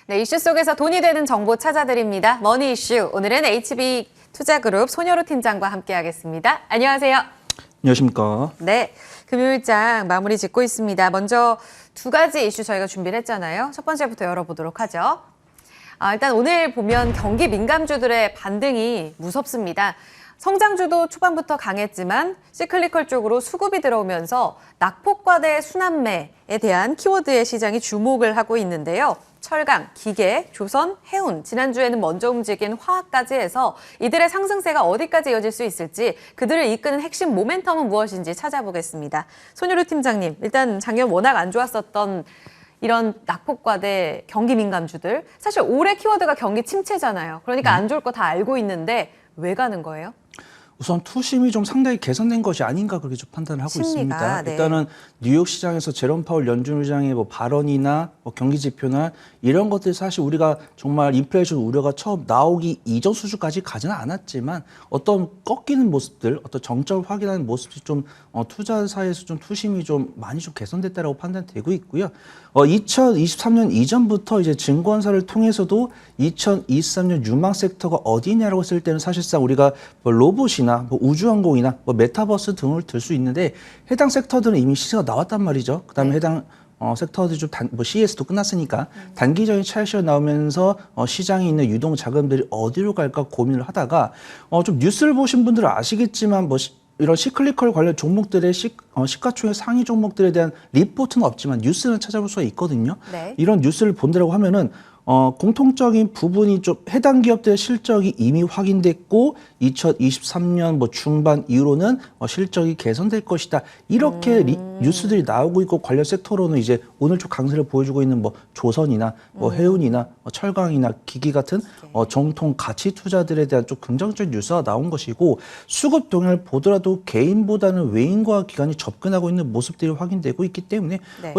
네, 이슈 속에서 돈이 되는 정보 찾아드립니다. 머니 이슈. 오늘은 HB투자그룹 손여루 팀장과 함께하겠습니다. 안녕하세요. 안녕하십니까. 네, 금요일장 마무리 짓고 있습니다. 먼저 두 가지 이슈 저희가 준비를 했잖아요. 첫 번째부터 열어보도록 하죠. 일단 오늘 보면 경기 민감주들의 반등이 무섭습니다. 성장주도 초반부터 강했지만 시클리컬 쪽으로 수급이 들어오면서 낙폭과대 순환매에 대한 키워드의 시장이 주목을 하고 있는데요. 철강, 기계, 조선, 해운, 지난주에는 먼저 움직인 화학까지 해서 이들의 상승세가 어디까지 이어질 수 있을지, 그들을 이끄는 핵심 모멘텀은 무엇인지 찾아보겠습니다. 손여루 팀장님, 일단 작년 워낙 안 좋았었던 이런 낙폭과대 경기 민감주들, 사실 올해 키워드가 경기 침체잖아요. 그러니까 안 좋을 거 다 알고 있는데 왜 가는 거예요? 우선 투심이 좀 상당히 개선된 것이 아닌가 그렇게 좀 판단을 하고 심리가, 있습니다. 네. 일단은 뉴욕 시장에서 제롬 파월 연준 의장의 발언이나 경기 지표나 이런 것들 사실 우리가 정말 인플레이션 우려가 처음 나오기 이전 수준까지 가지는 않았지만 어떤 꺾이는 모습들, 어떤 정점을 확인하는 모습이 좀 투자사에서 좀 투심이 좀 많이 좀 개선됐다라고 판단되고 있고요. 2023년 이전부터 이제 증권사를 통해서도 2023년 유망 섹터가 어디냐라고 했을 때는 사실상 우리가 로봇이나 우주항공이나 메타버스 등을 들 수 있는데 해당 섹터들은 이미 시세가 나왔단 말이죠. 그다음에 해당 섹터들이 좀 CES도 끝났으니까 단기적인 차익실현 나오면서 시장에 있는 유동 자금들이 어디로 갈까 고민을 하다가 좀 뉴스를 보신 분들은 아시겠지만 이런 시클리컬 관련 종목들의 시가총액 상위 종목들에 대한 리포트는 없지만 뉴스는 찾아볼 수가 있거든요. 네. 이런 뉴스를 본다라고 하면은 공통적인 부분이 좀 해당 기업들의 실적이 이미 확인됐고 2023년 중반 이후로는 실적이 개선될 것이다. 이렇게 뉴스들이 나오고 있고 관련 섹터로는 이제 오늘 좀 강세를 보여주고 있는 조선이나 해운이나 철강이나 기기 같은 정통 가치 투자들에 대한 좀 긍정적인 뉴스가 나온 것이고 수급 동향을 보더라도 개인보다는 외인과 기관이 접근하고 있는 모습들이 확인되고 있기 때문에 네.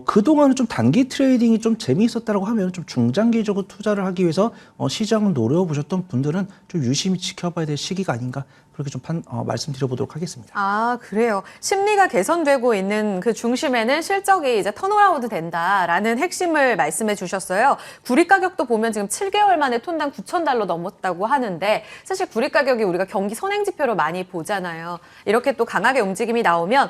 그동안은 좀 단기 트레이딩이 좀 재미있었다라고 하면 좀 중장기적으로 투자를 하기 위해서 시장을 노려보셨던 분들은 좀 유심히 지켜봐야 될 시기가 아닌가 그렇게 좀 말씀드려보도록 하겠습니다. 그래요. 심리가 개선되고 있는 그 중심에는 실적이 이제 턴어라운드 된다라는 핵심을 말씀해 주셨어요. 구리 가격도 보면 지금 7개월 만에 톤당 $9,000 넘었다고 하는데 사실 구리 가격이 우리가 경기 선행 지표로 많이 보잖아요. 이렇게 또 강하게 움직임이 나오면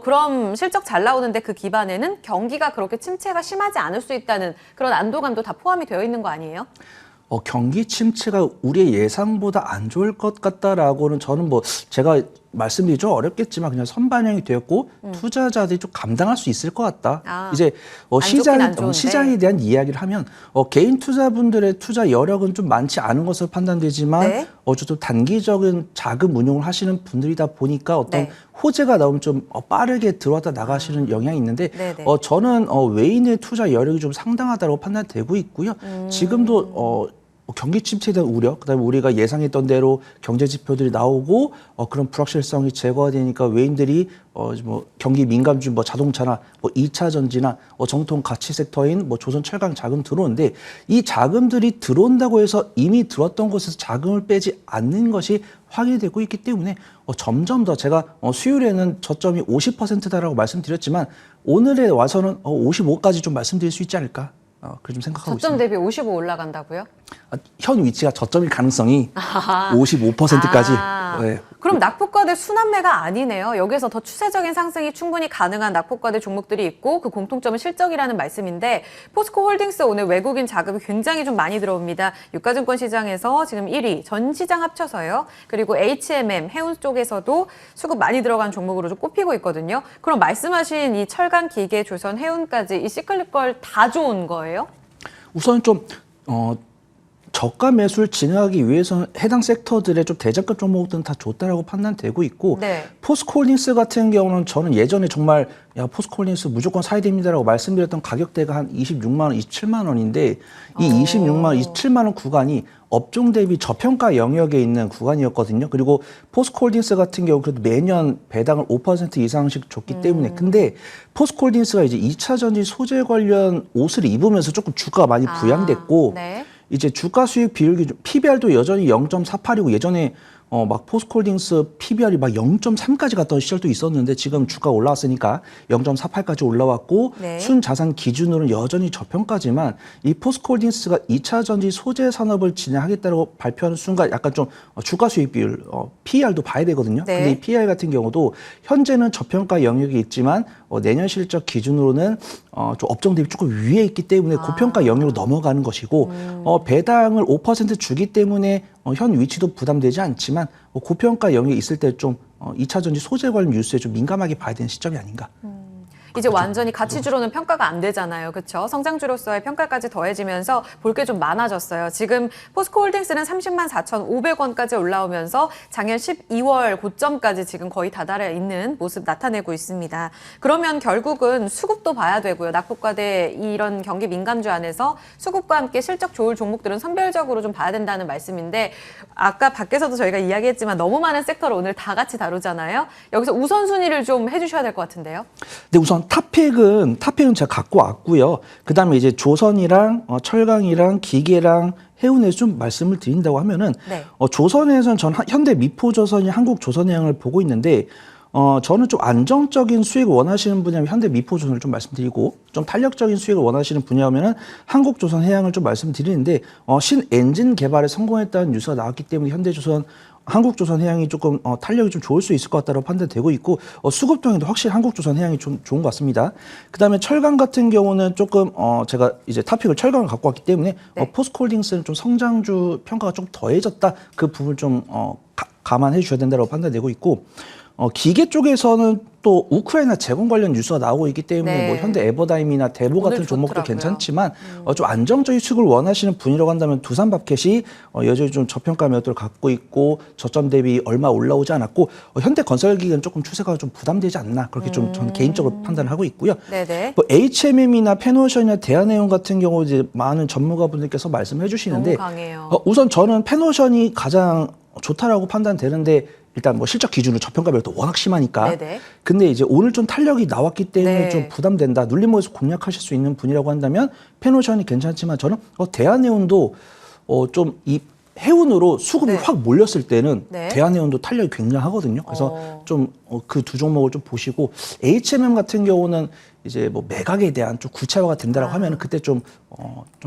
그럼 실적 잘 나오는데 그 기반에는 경기가 그렇게 침체가 심하지 않을 수 있다는 그런 안도감도 다 포함이 되어 있는 거 아니에요? 경기 침체가 우리의 예상보다 안 좋을 것 같다라고는 저는 제가 말씀드리기 좀 어렵겠지만 그냥 선반영이 되었고 투자자들이 좀 감당할 수 있을 것 같다. 이제 시장에 대한 이야기를 하면 개인 투자분들의 투자 여력은 좀 많지 않은 것으로 판단되지만 네. 어쨌든 단기적인 자금 운용을 하시는 분들이다 보니까 어떤 호재가 나오면 좀 빠르게 들어왔다 나가시는 영향이 있는데 저는 외인의 투자 여력이 좀 상당하다고 판단되고 있고요. 지금도 경기 침체에 대한 우려, 그다음에 우리가 예상했던 대로 경제 지표들이 나오고 그런 불확실성이 제거가 되니까 외인들이 경기 민감주 자동차나 2차 전지나 정통 가치 섹터인 조선 철강 자금 들어오는데 이 자금들이 들어온다고 해서 이미 들었던 곳에서 자금을 빼지 않는 것이 확인되고 있기 때문에 점점 더 제가 수요일에는 저점이 50%다라고 말씀드렸지만 오늘에 와서는 55까지 좀 말씀드릴 수 있지 않을까? 그렇게 좀 생각하고 있습니다. 저점 대비 55 올라간다고요? 현 위치가 저점일 가능성이 55%까지. 네. 그럼 낙폭과대 순환매가 아니네요. 여기서 더 추세적인 상승이 충분히 가능한 낙폭과대 종목들이 있고 그 공통점은 실적이라는 말씀인데 포스코홀딩스 오늘 외국인 자금이 굉장히 좀 많이 들어옵니다. 유가증권 시장에서 지금 1위, 전 시장 합쳐서요. 그리고 HMM, 해운 쪽에서도 수급 많이 들어간 종목으로 좀 꼽히고 있거든요. 그럼 말씀하신 이 철강, 기계, 조선, 해운까지 이 시클리컬 다 좋은 거예요? 우선 좀 저가 매수를 진행하기 위해서는 해당 섹터들의 좀 대장급 종목들은 다 좋다라고 판단되고 있고 포스코홀딩스 같은 경우는 저는 예전에 정말 포스코홀딩스 무조건 사야 됩니다라고 말씀드렸던 가격대가 한 26만 원, 27만 원인데 이 26만 원, 27만 원 구간이 업종 대비 저평가 영역에 있는 구간이었거든요. 그리고 포스코홀딩스 같은 경우 그래도 매년 배당을 5% 이상씩 줬기 때문에 근데 포스코홀딩스가 이제 2차 전지 소재 관련 옷을 입으면서 조금 주가가 많이 부양됐고 이제 주가 수익 비율 기준 PBR도 여전히 0.48이고 예전에 막 포스코홀딩스 PBR이 막 0.3까지 갔던 시절도 있었는데 지금 주가가 올라왔으니까 0.48까지 올라왔고 네. 순자산 기준으로는 여전히 저평가지만 이 포스코홀딩스가 2차 전지 소재 산업을 진행하겠다고 발표하는 순간 약간 좀 주가 수익 비율 PER도 봐야 되거든요. 네. 근데 이 PER 같은 경우도 현재는 저평가 영역이 있지만 내년 실적 기준으로는 좀 업종 대비 조금 위에 있기 때문에 고평가 영역으로 넘어가는 것이고 배당을 5% 주기 때문에 현 위치도 부담되지 않지만 고평가 영역에 있을 때 좀 2차 전지 소재 관련 뉴스에 좀 민감하게 봐야 되는 시점이 아닌가. 이제 완전히 가치주로는 평가가 안 되잖아요. 그렇죠? 성장주로서의 평가까지 더해지면서 볼 게 좀 많아졌어요. 지금 포스코홀딩스는 30만 4,500원까지 올라오면서 작년 12월 고점까지 지금 거의 다다라 있는 모습 나타내고 있습니다. 그러면 결국은 수급도 봐야 되고요. 낙폭과대 이런 경기 민감주 안에서 수급과 함께 실적 좋을 종목들은 선별적으로 좀 봐야 된다는 말씀인데 아까 밖에서도 저희가 이야기했지만 너무 많은 섹터를 오늘 다 같이 다루잖아요. 여기서 우선순위를 좀 해주셔야 될 것 같은데요. 근데 우선 탑픽은 제가 갖고 왔고요. 그다음에 이제 조선이랑 철강이랑 기계랑 해운에서 좀 말씀을 드린다고 하면은 네. 조선에서는 전 현대 미포조선이 한국조선해양을 보고 있는데 저는 좀 안정적인 수익을 원하시는 분야면 현대 미포조선을 좀 말씀드리고 좀 탄력적인 수익을 원하시는 분야면은 한국조선해양을 좀 말씀드리는데 신엔진 개발에 성공했다는 뉴스가 나왔기 때문에 현대조선 한국조선해양이 조금 탄력이 좀 좋을 수 있을 것 같다고 판단되고 있고 수급동에도 확실히 한국조선해양이 좀 좋은 것 같습니다. 그다음에 철강 같은 경우는 조금 제가 이제 탑픽을 철강을 갖고 왔기 때문에 네. 포스코홀딩스는 좀 성장주 평가가 좀 더해졌다. 그 부분을 좀 감안해 주셔야 된다고 판단되고 있고 기계 쪽에서는 또 우크라이나 재건 관련 뉴스가 나오고 있기 때문에 네. 뭐 현대 에버다임이나 대보 오늘 같은 종목도 좋더라고요. 괜찮지만 좀 안정적인 수익을 원하시는 분이라고 한다면 두산밥켓이 여전히 좀 저평가 매력들을 갖고 있고 저점 대비 얼마 올라오지 않았고 현대건설기는 조금 추세가 좀 부담되지 않나 그렇게 좀 저는 개인적으로 판단을 하고 있고요. 네네. 뭐 HMM이나 페노션이나 대한해운 같은 경우 이제 많은 전문가분들께서 말씀해 주시는데 너무 강해요. 우선 저는 페노션이 가장 좋다라고 판단되는데 일단 뭐 실적 기준으로 저평가 매력도 워낙 심하니까. 네네. 근데 이제 오늘 좀 탄력이 나왔기 때문에 네. 좀 부담된다. 눌림목에서 공략하실 수 있는 분이라고 한다면 페노션이 괜찮지만 저는 대한해운도 좀 이 해운으로 수급이 네. 확 몰렸을 때는 네. 대한해운도 탄력이 굉장하거든요. 그래서 좀 그 두 종목을 좀 보시고 HMM 같은 경우는 이제 뭐 매각에 대한 좀 구체화가 된다라고 하면은 그때 좀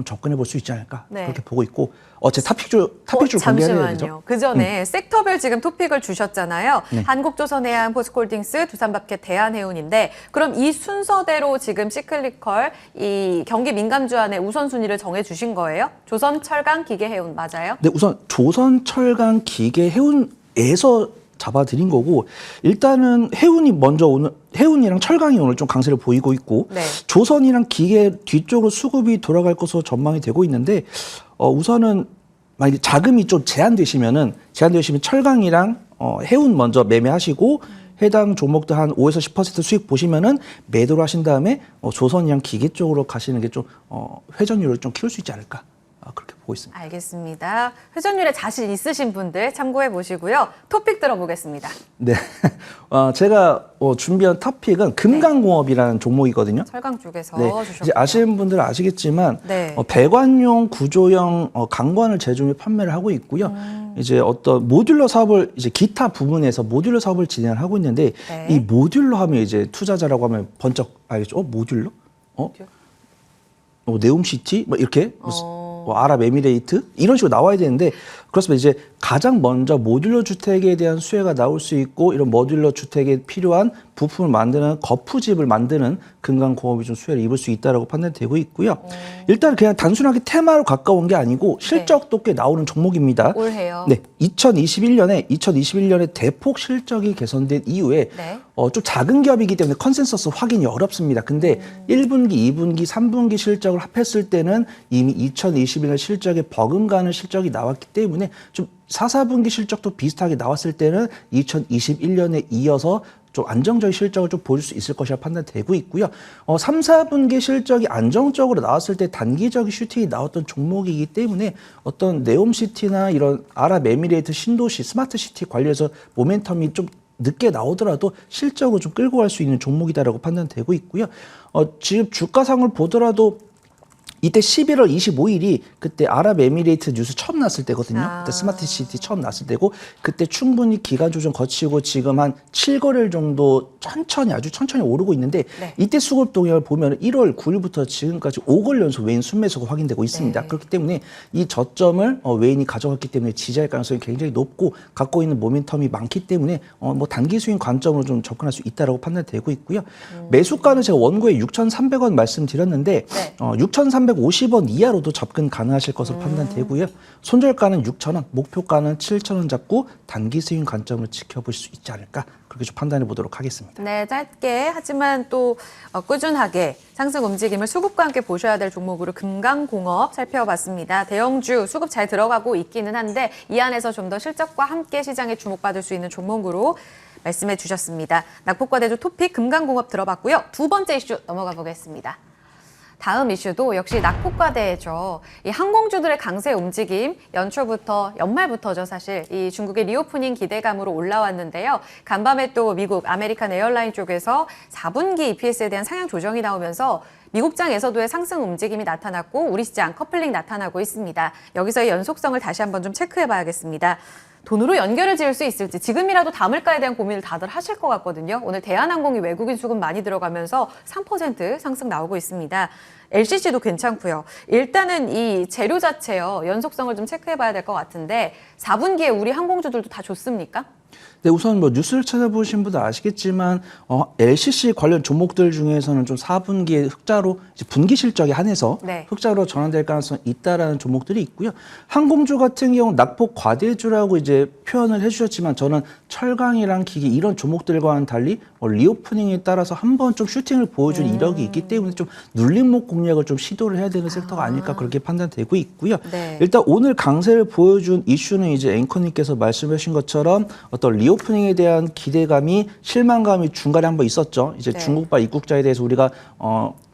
접근해 볼 수 있지 않을까 네. 그렇게 보고 있고 제 탑픽줄 공개해야 되죠. 잠시만요. 그 전에 섹터별 지금 토픽을 주셨잖아요. 네. 한국조선해양, 포스코홀딩스, 두산밥켓, 대한해운인데 그럼 이 순서대로 지금 시클리컬 이 경기 민감주 안에 우선순위를 정해 주신 거예요? 조선, 철강, 기계, 해운 맞아요? 네, 우선 조선, 철강, 기계, 해운에서 잡아드린 거고 일단은 해운이 먼저 오늘 해운이랑 철강이 오늘 좀 강세를 보이고 있고 네. 조선이랑 기계 뒤쪽으로 수급이 돌아갈 것으로 전망이 되고 있는데 우선은 만약에 자금이 좀 제한되시면 철강이랑 해운 먼저 매매하시고 해당 종목도 한 5에서 10% 수익 보시면은 매도를 하신 다음에 조선이랑 기계 쪽으로 가시는 게 좀 회전율을 좀 키울 수 있지 않을까 그렇게 보고 있습니다. 알겠습니다. 회전율에 자신 있으신 분들 참고해 보시고요. 토픽 들어보겠습니다. 네, 제가 준비한 탑픽은 금강공업이라는 종목이거든요. 철강 쪽에서 네, 주셨고요. 이제 아시는 분들은 아시겠지만 네. 배관용 구조형 강관을 제조해 판매를 하고 있고요. 이제 어떤 모듈러 사업을 이제 기타 부분에서 모듈러 사업을 진행을 하고 있는데 네. 이 모듈러 하면 이제 투자자라고 하면 번쩍 알겠죠? 모듈러? 네옴시티? 뭐 이렇게 무슨 뭐 아랍에미레이트 이런 식으로 나와야 되는데 그렇습니다. 이제 가장 먼저 모듈러 주택에 대한 수혜가 나올 수 있고 이런 모듈러 주택에 필요한 부품을 만드는 거푸집을 만드는 금강공업이 좀 수혜를 입을 수 있다라고 판단되고 있고요. 일단 그냥 단순하게 테마로 가까운 게 아니고 실적도 꽤 나오는 종목입니다. 올해요. 네, 2021년에 대폭 실적이 개선된 이후에 네. 좀 작은 기업이기 때문에 컨센서스 확인이 어렵습니다. 근데 1분기, 2분기, 3분기 실적을 합했을 때는 이미 2021년 실적에 버금가는 실적이 나왔기 때문에 좀 4, 4분기 실적도 비슷하게 나왔을 때는 2021년에 이어서 좀 안정적인 실적을 좀 보여줄 수 있을 것이라 판단되고 있고요. 3, 4분기 실적이 안정적으로 나왔을 때 단기적인 슈팅이 나왔던 종목이기 때문에 어떤 네옴시티나 이런 아랍에미레이트 신도시, 스마트시티 관련해서 모멘텀이 좀 늦게 나오더라도 실적으로 좀 끌고 갈 수 있는 종목이다라고 판단되고 있고요. 지금 주가상을 보더라도 이때 11월 25일이 그때 아랍에미레이트 뉴스 처음 났을 때거든요. 아. 그때 스마트 시티 처음 났을 때고 그때 충분히 기간 조정 거치고 지금 한 7거래일 정도 천천히 아주 천천히 오르고 있는데 네. 이때 수급 동향을 보면 1월 9일부터 지금까지 5거래일 연속 외인 순매수가 확인되고 있습니다. 네. 그렇기 때문에 이 저점을 외인이 가져갔기 때문에 지지할 가능성이 굉장히 높고 갖고 있는 모멘텀이 많기 때문에 뭐 단기 수익 관점으로 좀 접근할 수 있다라고 판단되고 있고요. 매수가는 제가 원고에 6,300원 말씀드렸는데 네. 6,350원 이하로도 접근 가능하실 것으로 판단되고요. 손절가는 6,000원, 목표가는 7,000원 잡고 단기 수익 관점을 지켜보실 수 있지 않을까 그렇게 좀 판단해 보도록 하겠습니다. 네, 짧게 하지만 또 꾸준하게 상승 움직임을 수급과 함께 보셔야 될 종목으로 금강공업 살펴봤습니다. 대형주 수급 잘 들어가고 있기는 한데 이 안에서 좀 더 실적과 함께 시장에 주목받을 수 있는 종목으로 말씀해 주셨습니다. 낙폭과대주 토픽 금강공업 들어봤고요. 두 번째 이슈 넘어가 보겠습니다. 다음 이슈도 역시 낙폭과대죠. 이 항공주들의 강세 움직임 연초부터 연말부터죠 사실 이 중국의 리오프닝 기대감으로 올라왔는데요. 간밤에 또 미국 아메리칸 에어라인 쪽에서 4분기 EPS에 대한 상향 조정이 나오면서 미국장에서도의 상승 움직임이 나타났고 우리 시장 커플링 나타나고 있습니다. 여기서의 연속성을 다시 한번 좀 체크해 봐야겠습니다. 돈으로 연결을 지을 수 있을지 지금이라도 담을까에 대한 고민을 다들 하실 것 같거든요. 오늘 대한항공이 외국인 수급 많이 들어가면서 3% 상승 나오고 있습니다. LCC도 괜찮고요. 일단은 이 재료 자체요. 연속성을 좀 체크해 봐야 될 것 같은데 4분기에 우리 항공주들도 다 좋습니까? 네, 우선 뭐 뉴스를 찾아보신 분도 아시겠지만 LCC 관련 종목들 중에서는 좀 4분기에 흑자로 이제 분기 실적에 한해서 네. 흑자로 전환될 가능성이 있다라는 종목들이 있고요. 항공주 같은 경우 낙폭 과대주라고 이제 표현을 해주셨지만 저는 철강이랑 기계 이런 종목들과는 달리 리오프닝에 따라서 한번 좀 슈팅을 보여준 이력이 있기 때문에 좀 눌림목 공략을 좀 시도를 해야 되는 섹터가 아닐까 그렇게 판단되고 있고요. 네. 일단 오늘 강세를 보여준 이슈는 이제 앵커님께서 말씀하신 것처럼 어떤 리오프닝에 대한 기대감이 실망감이 중간에 한번 있었죠. 이제 네. 중국발 입국자에 대해서 우리가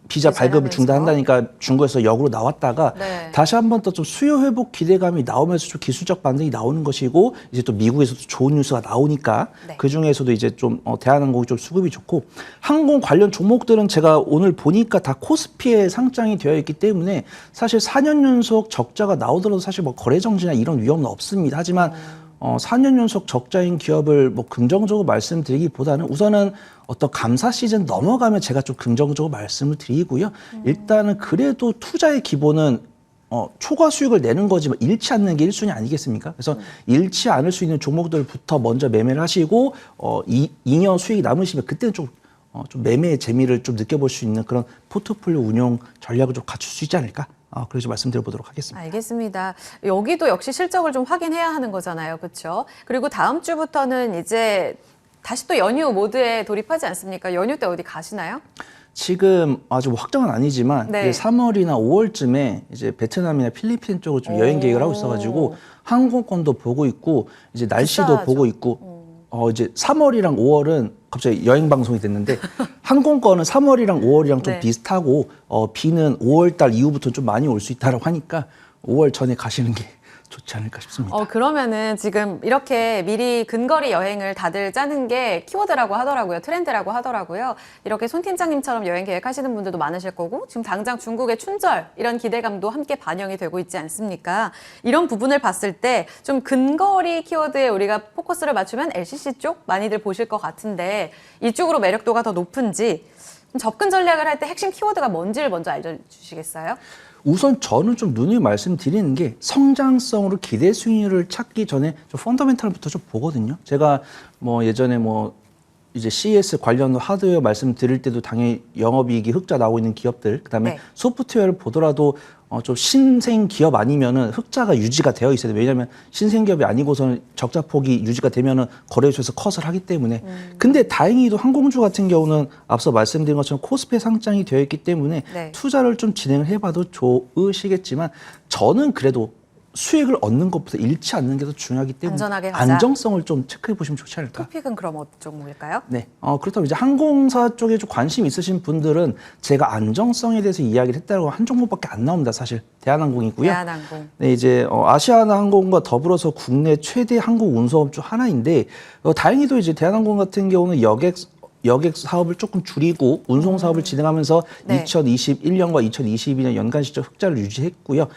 비자 발급을 하면서. 중단한다니까 중국에서 역으로 나왔다가 네. 다시 한번 또 좀 수요 회복 기대감이 나오면서 좀 기술적 반등이 나오는 것이고 이제 또 미국에서도 좋은 뉴스가 나오니까 네. 그 중에서도 이제 좀 대한항공이 좀 수급이 좋고 항공 관련 종목들은 제가 오늘 보니까 다 코스피에 상장이 되어 있기 때문에 사실 4년 연속 적자가 나오더라도 사실 뭐 거래 정지나 이런 위험은 없습니다. 하지만 4년 연속 적자인 기업을 뭐 긍정적으로 말씀드리기보다는 우선은 어떤 감사 시즌 넘어가면 제가 좀 긍정적으로 말씀을 드리고요. 일단은 그래도 투자의 기본은 초과 수익을 내는 거지만 잃지 않는 게 1순위 아니겠습니까? 그래서 잃지 않을 수 있는 종목들부터 먼저 매매를 하시고 2년 수익이 남으시면 그때는 좀 매매의 재미를 좀 느껴볼 수 있는 그런 포트폴리오 운용 전략을 좀 갖출 수 있지 않을까? 그래서 말씀드려보도록 하겠습니다. 알겠습니다. 여기도 역시 실적을 좀 확인해야 하는 거잖아요. 그렇죠? 그리고 다음 주부터는 이제 다시 또 연휴 모드에 돌입하지 않습니까? 연휴 때 어디 가시나요? 지금 아직 뭐 확정은 아니지만 네. 3월이나 5월쯤에 이제 베트남이나 필리핀 쪽으로 좀 여행 계획을 하고 있어가지고 항공권도 보고 있고 이제 날씨도 비싸죠. 보고 있고 이제 3월이랑 5월은 갑자기 여행 방송이 됐는데 항공권은 3월이랑 5월이랑 좀 네. 비슷하고 비는 5월 달 이후부터 좀 많이 올 수 있다고 하니까 5월 전에 가시는 게 좋지 않을까 싶습니다. 그러면은 지금 이렇게 미리 근거리 여행을 다들 짜는 게 키워드라고 하더라고요. 트렌드라고 하더라고요. 이렇게 손 팀장님처럼 여행 계획하시는 분들도 많으실 거고 지금 당장 중국의 춘절 이런 기대감도 함께 반영이 되고 있지 않습니까? 이런 부분을 봤을 때 좀 근거리 키워드에 우리가 포커스를 맞추면 LCC 쪽 많이들 보실 것 같은데 이쪽으로 매력도가 더 높은지 좀 접근 전략을 할 때 핵심 키워드가 뭔지를 먼저 알려주시겠어요? 우선 저는 좀 누누이 말씀드리는 게 성장성으로 기대 수익률을 찾기 전에 좀 펀더멘탈부터 좀 보거든요. 제가 뭐 예전에 뭐 이제 CES 관련 하드웨어 말씀드릴 때도 당연히 영업이익이 흑자 나오고 있는 기업들, 그다음에 네. 소프트웨어를 보더라도 좀 신생 기업 아니면은 흑자가 유지가 되어 있어야 돼요. 왜냐하면 신생 기업이 아니고서는 적자 폭이 유지가 되면은 거래소에서 컷을 하기 때문에. 근데 다행히도 항공주 같은 경우는 앞서 말씀드린 것처럼 코스피에 상장이 되어 있기 때문에 네. 투자를 좀 진행을 해봐도 좋으시겠지만 저는 그래도 수익을 얻는 것보다 잃지 않는 게 더 중요하기 때문에 안전하게 가자. 안정성을 좀 체크해 보시면 좋지 않을까. 토픽은 그럼 어떤 종목일까요? 네. 그렇다면 이제 항공사 쪽에 좀 관심 있으신 분들은 제가 안정성에 대해서 이야기를 했다고 한 종목밖에 안 나옵니다. 사실 대한항공이고요. 대한항공. 네, 이제 아시아나항공과 더불어서 국내 최대 항공 운송업 중 하나인데 다행히도 이제 대한항공 같은 경우는 여객 사업을 조금 줄이고 운송 사업을 진행하면서 네. 2021년과 2022년 연간 실적 흑자를 유지했고요.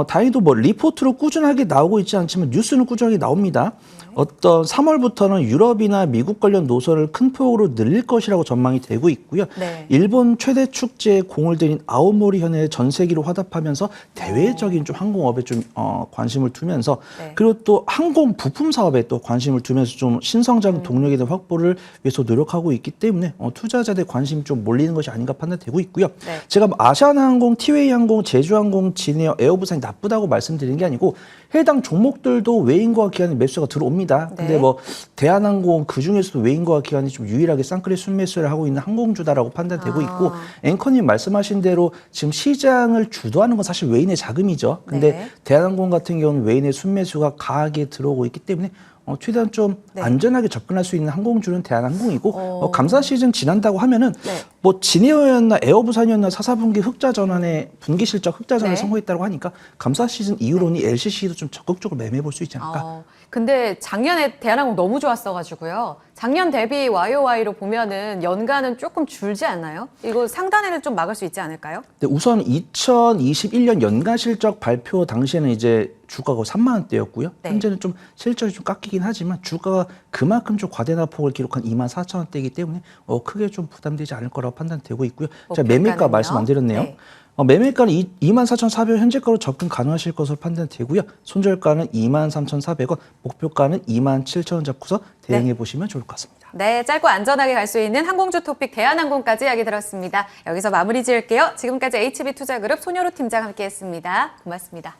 다행히도 뭐 리포트로 꾸준하게 나오고 있지 않지만 뉴스는 꾸준하게 나옵니다. 어떤 3월부터는 유럽이나 미국 관련 노선을 큰 폭으로 늘릴 것이라고 전망이 되고 있고요. 네. 일본 최대 축제에 공을 들인 아오모리 현해의 전세기로 화답하면서 대외적인 좀 항공업에 좀 관심을 두면서 네. 그리고 또 항공 부품 사업에 또 관심을 두면서 좀 신성장 동력에 대한 확보를 위해서 노력하고 있기 때문에 투자자들의 관심이 좀 몰리는 것이 아닌가 판단되고 있고요. 네. 제가 뭐 아시아나항공, 티웨이항공, 제주항공, 진에어, 에어부산이 나쁘다고 말씀드리는 게 아니고 해당 종목들도 외인과 기관의 매수가 들어옵니다. 근데 네. 뭐 대한항공 그 중에서도 외인과 기관이 좀 유일하게 쌍끌이 순매수를 하고 있는 항공주다라고 판단되고 있고 앵커님 말씀하신 대로 지금 시장을 주도하는 건 사실 외인의 자금이죠. 근데 네. 대한항공 같은 경우는 외인의 순매수가 강하게 들어오고 있기 때문에 최대한 좀 네. 안전하게 접근할 수 있는 항공주는 대한항공이고 감사 시즌 지난다고 하면은 네. 뭐 진에어였나 에어부산이었나 4, 4분기 흑자 전환에 분기 실적 흑자 전환에 네. 성공했다고 하니까 감사 시즌 이후로는 LCC도 좀 적극적으로 매매해 볼 수 있지 않을까. 근데 작년에 대한항공 너무 좋았어가지고요. 작년 대비 YOY로 보면은 연간은 조금 줄지 않나요? 이거 상단에는 좀 막을 수 있지 않을까요? 근데 우선 2021년 연간 실적 발표 당시에는 이제 주가가 3만 원대였고요. 네. 현재는 좀 실적이 좀 깎이긴 하지만 주가가 그만큼 좀 과대나폭을 기록한 2만 4천 원대이기 때문에 크게 좀 부담되지 않을 거라고 판단되고 있고요. 제가 매매가 목표가는요? 말씀 안 드렸네요. 네. 매매가는 24,400원 현재가로 접근 가능하실 것으로 판단되고요. 손절가는 23,400원, 목표가는 27,000원 잡고서 대응해 보시면 좋을 것 같습니다. 네, 짧고 안전하게 갈 수 있는 항공주 토픽 대한항공까지 이야기 들었습니다. 여기서 마무리 지을게요. 지금까지 HB투자그룹 손효로 팀장 함께했습니다. 고맙습니다.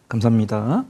감사합니다.